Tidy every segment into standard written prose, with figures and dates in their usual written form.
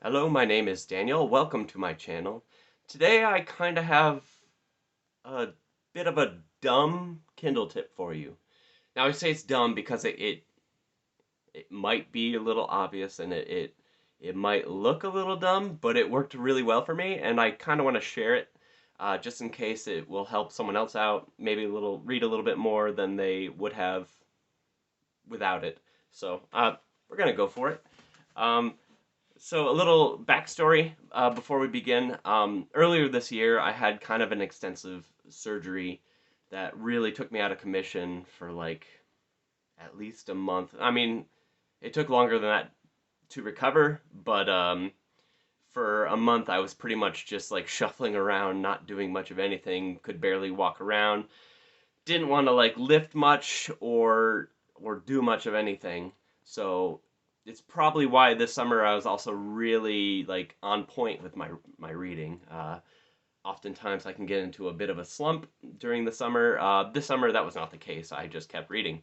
Hello, my name is Daniel. Welcome to my channel. Today I kind of have a bit of a dumb Kindle tip for you. Now I say it's dumb because it might be a little obvious and it might look a little dumb, but it worked really well for me and I kind of want to share it just in case it will help someone else out, maybe read a little bit more than they would have without it. So we're gonna go for it. Um, So, a little backstory before we begin. Earlier this year, I had kind of an extensive surgery that really took me out of commission for like at least a month. I mean, it took longer than that to recover, but for a month, I was pretty much just like shuffling around, not doing much of anything, could barely walk around, didn't want to like lift much or do much of anything. So it's probably why this summer I was also really like on point with my reading. Oftentimes I can get into a bit of a slump during the summer. This summer that was not the case. I just kept reading.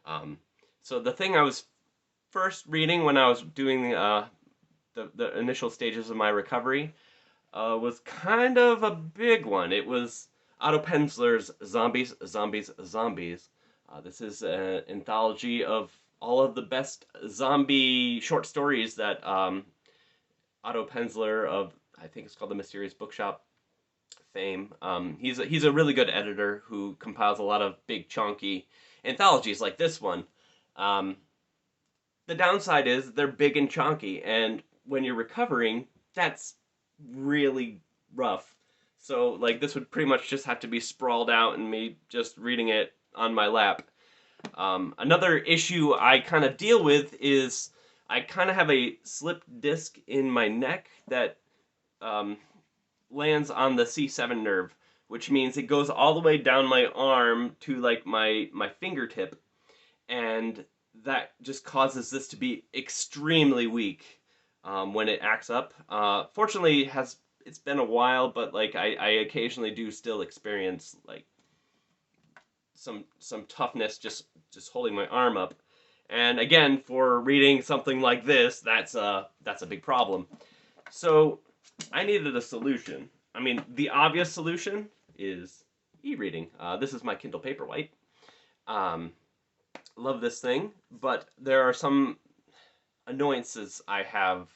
Um, so the thing I was first reading when I was doing the initial stages of my recovery was kind of a big one. It was Otto Penzler's Zombies, Zombies, Zombies. This is an anthology of all of the best zombie short stories that Otto Penzler of, I think it's called the Mysterious Bookshop fame. He's a really good editor who compiles a lot of big chunky anthologies like this one. Um, the downside is they're big and chunky, and when you're recovering, that's really rough. So like this would pretty much just have to be sprawled out and me just reading it on my lap. Another issue I kind of deal with is I kind of have a slip disc in my neck that um, lands on the C7 nerve, which means it goes all the way down my arm to like my fingertip, and that just causes this to be extremely weak when it acts up. Fortunately, has it's been a while, but like I occasionally do still experience like some toughness just holding my arm up. And again, for reading something like this, that's a big problem. So I needed a solution. I mean, the obvious solution is e-reading. This is my Kindle Paperwhite. Um, love this thing, but there are some annoyances I have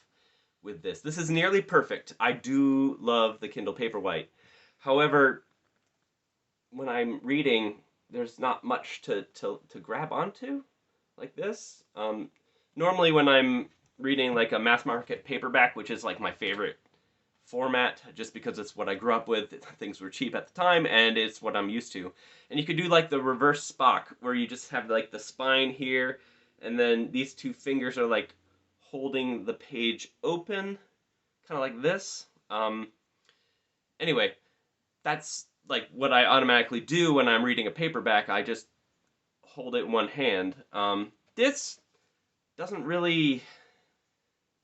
with this. This is nearly perfect. I do love the Kindle Paperwhite. However, when I'm reading, there's not much to grab onto like this. Normally, when I'm reading like a mass market paperback, which is like my favorite format, just because it's what I grew up with, things were cheap at the time, and it's what I'm used to. And you could do like the reverse Spock, where you just have like the spine here, and then these two fingers are like holding the page open, kind of like this. Anyway, that's like what I automatically do when I'm reading a paperback. I just hold it in one hand. This doesn't really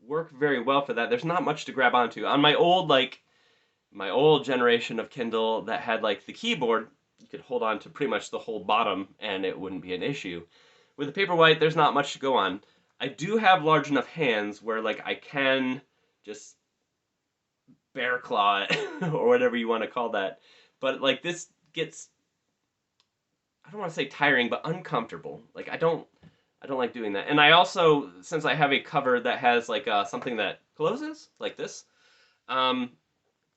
work very well for that. There's not much to grab onto. On my old generation of Kindle that had like the keyboard, you could hold on to pretty much the whole bottom and it wouldn't be an issue. With the Paperwhite, there's not much to go on. I do have large enough hands where like I can just bear claw it or whatever you want to call that. But like this gets, I don't want to say tiring, but uncomfortable. Like I don't like doing that. And I also, since I have a cover that has like something that closes like this, um,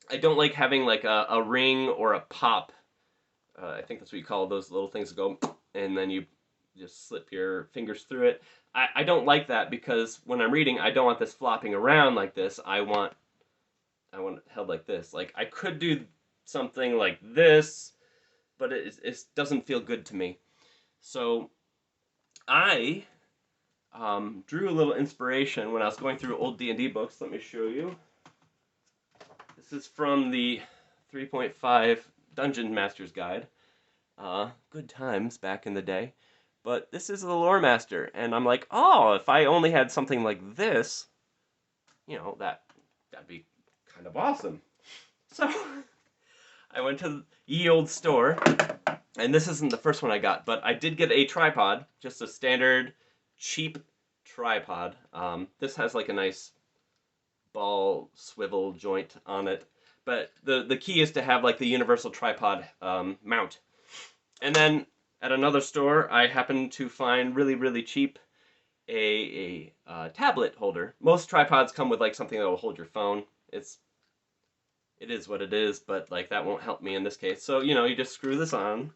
I don't like having like a ring or a pop. I think that's what you call those little things that go, and then you just slip your fingers through it. I don't like that because when I'm reading, I don't want this flopping around like this. I want it held like this. Like I could do something like this, but it doesn't feel good to me. So I drew a little inspiration when I was going through old D&D books. Let me show you. This is from the 3.5 Dungeon Master's Guide. Good times back in the day. But this is the Lore Master, and I'm like, oh, if I only had something like this, that'd be kind of awesome. So I went to ye old store, and this isn't the first one I got, but I did get a tripod, just a standard cheap tripod. This has like a nice ball swivel joint on it. But the key is to have like the universal tripod mount. And then at another store, I happened to find really cheap a tablet holder. Most tripods come with like something that will hold your phone. It is what it is, but like that won't help me in this case. So you just screw this on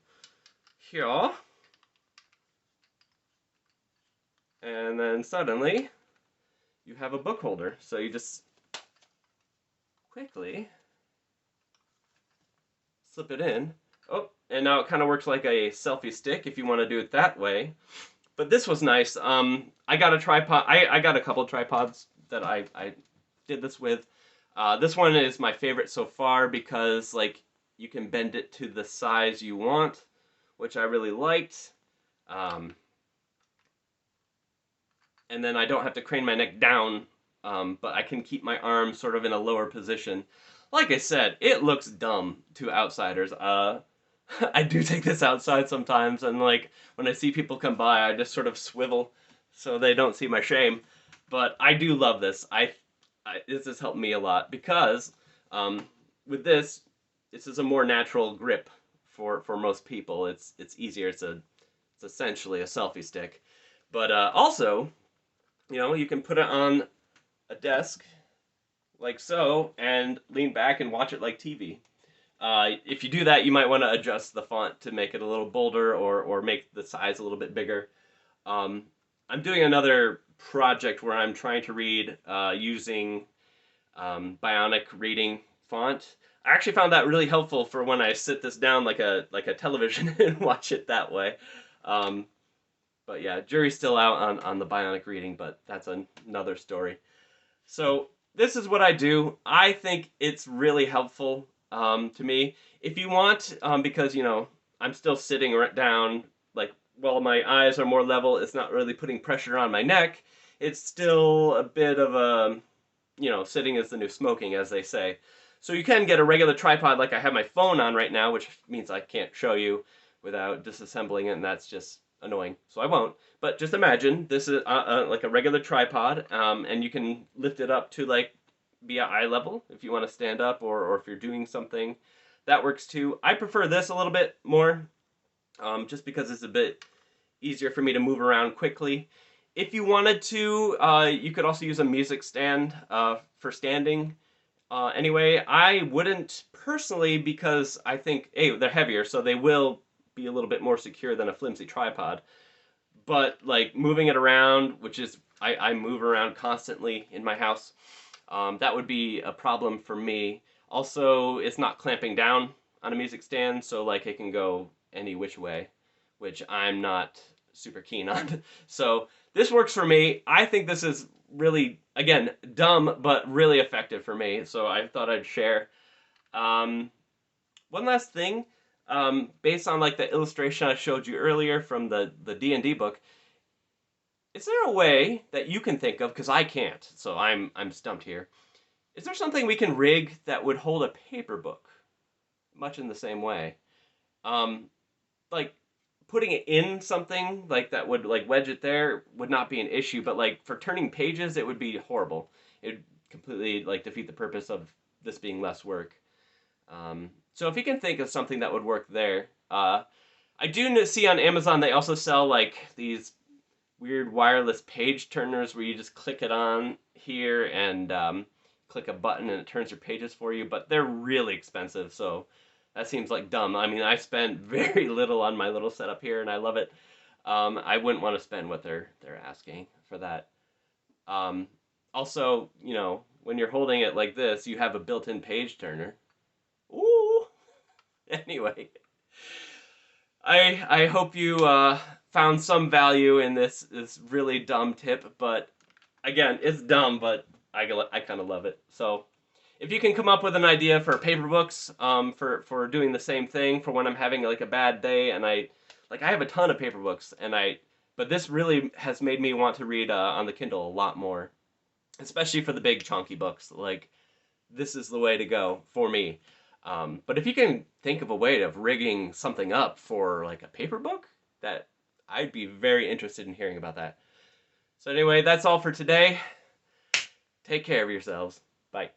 here, and then suddenly you have a book holder. So you just quickly slip it in. Oh, and now it kind of works like a selfie stick if you want to do it that way. But this was nice. I got a tripod. I got a couple tripods that I did this with. This one is my favorite so far because like you can bend it to the size you want, which I really liked. And then I don't have to crane my neck down, but I can keep my arms sort of in a lower position. Like I said, it looks dumb to outsiders. I do take this outside sometimes, and like when I see people come by, I just sort of swivel so they don't see my shame. But I do love this. This has helped me a lot because with this is a more natural grip for most people. It's easier. It's essentially a selfie stick, but also you can put it on a desk like so and lean back and watch it like TV. If you do that, you might want to adjust the font to make it a little bolder or make the size a little bit bigger. I'm doing another project where I'm trying to read using Bionic reading font. I actually found that really helpful for when I sit this down like a television and watch it that way. But yeah, jury's still out on the Bionic reading, but that's another story. So this is what I do. I think it's really helpful to me. If you want, because I'm still sitting right down, like while my eyes are more level, it's not really putting pressure on my neck. It's still a bit of a, sitting is the new smoking, as they say. So you can get a regular tripod like I have my phone on right now, which means I can't show you without disassembling it, and that's just annoying, so I won't. But just imagine this is like a regular tripod, and you can lift it up to like be at eye level if you want to stand up or if you're doing something. That works too. I prefer this a little bit more, just because it's a bit easier for me to move around quickly. If you wanted to, you could also use a music stand for standing. Anyway, I wouldn't personally because I think, A, they're heavier, so they will be a little bit more secure than a flimsy tripod. But like moving it around, which is, I move around constantly in my house, that would be a problem for me. Also, it's not clamping down on a music stand, so like it can go any which way, which I'm not super keen on. So this works for me. I think this is really, again, dumb, but really effective for me. So I thought I'd share. One last thing, based on like the illustration I showed you earlier from the D&D book, is there a way that you can think of, because I can't, so I'm stumped here. Is there something we can rig that would hold a paper book, much in the same way? Like putting it in something like that would like wedge it there would not be an issue, but like for turning pages, it would be horrible. It would completely like defeat the purpose of this being less work. So if you can think of something that would work there, I do see on Amazon they also sell like these weird wireless page turners where you just click it on here and click a button and it turns your pages for you, but they're really expensive, so that seems like dumb. I mean, I spent very little on my little setup here and I love it. I wouldn't want to spend what they're asking for that. Also, when you're holding it like this, you have a built-in page turner. Ooh. Anyway, I hope you found some value in this really dumb tip, but again, it's dumb, but I kind of love it. So if you can come up with an idea for paper books, for doing the same thing for when I'm having like a bad day, and I have a ton of paper books, but this really has made me want to read on the Kindle a lot more, especially for the big chunky books. Like this is the way to go for me. But if you can think of a way of rigging something up for like a paper book, that I'd be very interested in hearing about that. So anyway, that's all for today. Take care of yourselves. Bye.